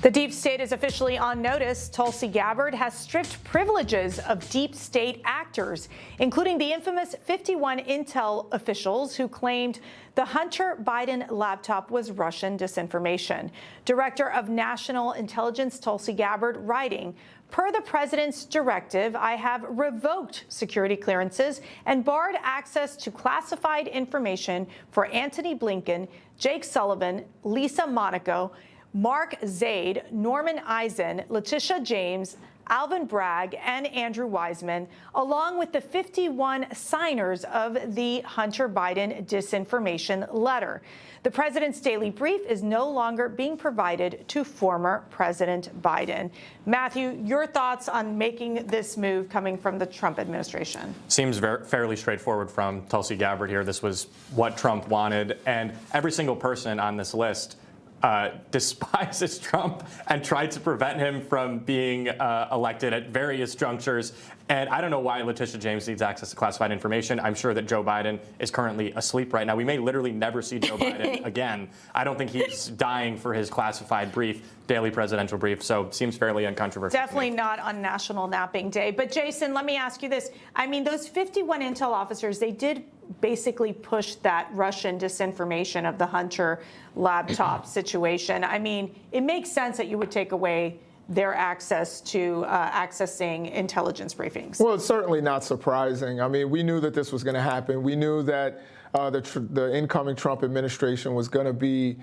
The deep state is officially on notice. Tulsi Gabbard has stripped privileges of deep state actors, including the infamous 51 intel officials who claimed the Hunter Biden laptop was Russian disinformation. Director of National Intelligence Tulsi Gabbard writing, "Per the president's directive, I have revoked security clearances and barred access to classified information for Antony Blinken, Jake Sullivan, Lisa Monaco, Mark Zaid, Norman Eisen, Letitia James, Alvin Bragg, and Andrew Wiseman, along with the 51 signers of the Hunter Biden disinformation letter. The president's daily brief is no longer being provided to former President Biden." Matthew, your thoughts on making this move coming from the Trump administration? Seems fairly straightforward from Tulsi Gabbard here. This was what Trump wanted, and every single person on this list despises Trump and tried to prevent him from being elected at various junctures. And I don't know why Letitia James needs access to classified information. I'm sure that Joe Biden is currently asleep right now. We may literally never see Joe Biden again. I don't think he's dying for his classified brief, daily presidential brief, so seems fairly uncontroversial. Definitely not on National Napping Day. But Jason, let me ask you this. I mean, those 51 intel officers, they did basically push that Russian disinformation of the Hunter laptop situation. I mean, it makes sense that you would take away their access to accessing intelligence briefings. Well, it's certainly not surprising. I mean, we knew that this was going to happen. We knew that the incoming Trump administration was going to be,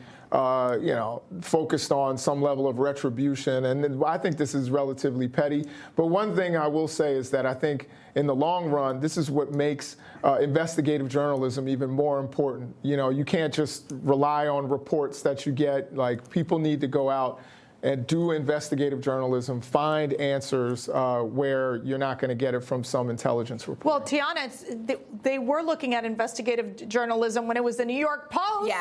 focused on some level of retribution. And I think this is relatively petty. But one thing I will say is that I think in the long run, this is what makes investigative journalism even more important. You know, you can't just rely on reports that you get. Like, people need to go out and do investigative journalism, find answers where you're not going to get it from some intelligence report. Well, Tiana, they were looking at investigative journalism when it was the New York Post,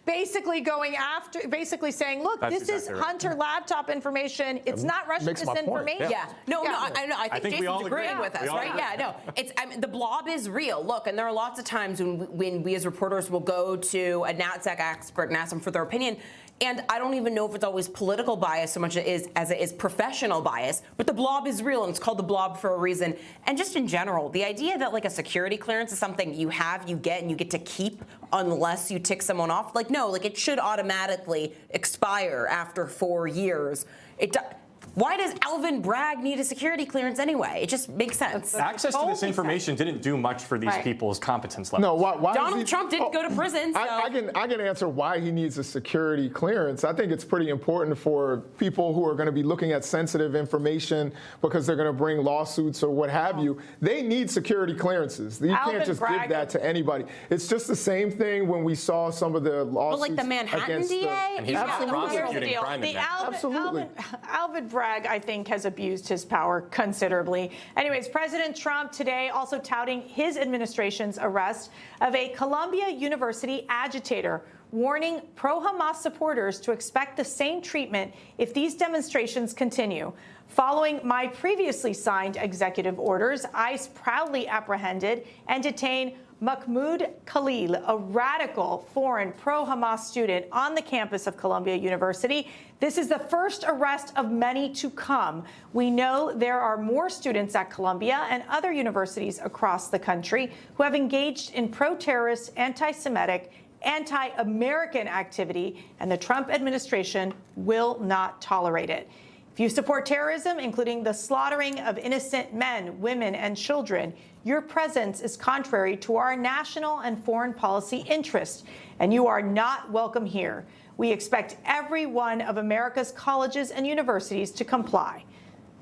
basically going after, basically saying, look, this is Hunter laptop information. It's not Russian disinformation. I think Jason's agreeing with us, right? Yeah, no, the blob is real. Look, and there are lots of times when we as reporters will go to a NatSec expert and ask them for their opinion. And I don't even know if it's always political bias so much as it is professional bias, but the blob is real, and it's called the blob for a reason. And just in general, the idea that like a security clearance is something you have, you get, and you get to keep unless you tick someone off, like, no, like it should automatically expire after 4 years. Why does Alvin Bragg need a security clearance anyway? It just makes sense. Access to this information didn't do much for these people's competence levels. No, why Donald Trump didn't go to prison. So. I can answer why he needs a security clearance. I think it's pretty important for people who are going to be looking at sensitive information because they're going to bring lawsuits or what have you. They need security clearances. You can't just give that to anybody. It's just the same thing when we saw some of the lawsuits. But like the Manhattan DA? And he's prosecuting crime in Absolutely. Alvin Bragg, I think, has abused his power considerably. Anyways, President Trump today also touting his administration's arrest of a Columbia University agitator, warning pro-Hamas supporters to expect the same treatment if these demonstrations continue. Following my previously signed executive orders, ICE proudly apprehended and detained Mahmoud Khalil, a radical foreign pro-Hamas student on the campus of Columbia University. This is the first arrest of many to come. We know there are more students at Columbia and other universities across the country who have engaged in pro-terrorist, anti-Semitic, anti-American activity, and the Trump administration will not tolerate it. If you support terrorism, including the slaughtering of innocent men, women, and children, your presence is contrary to our national and foreign policy interests, and you are not welcome here. We expect every one of America's colleges and universities to comply.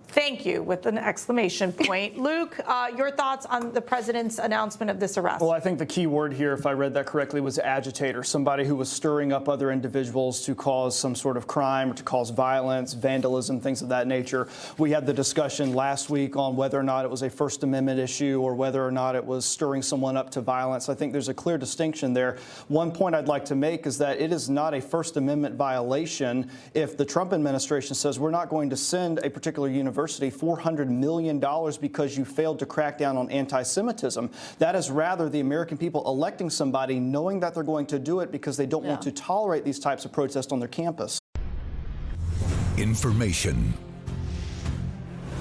Thank you, with an exclamation point. Luke, your thoughts on the president's announcement of this arrest? Well, I think the key word here, if I read that correctly, was agitator, somebody who was stirring up other individuals to cause some sort of crime or to cause violence, vandalism, things of that nature. We had the discussion last week on whether or not it was a First Amendment issue or whether or not it was stirring someone up to violence. I think there's a clear distinction there. One point I'd like to make is that it is not a First Amendment violation if the Trump administration says we're not going to send a particular university $400 million because you failed to crack down on anti-Semitism. That is rather the American people electing somebody knowing that they're going to do it because they don't want to tolerate these types of protests on their campus. Information.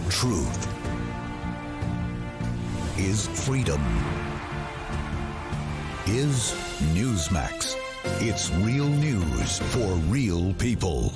Truth is freedom. Is Newsmax. It's real news for real people.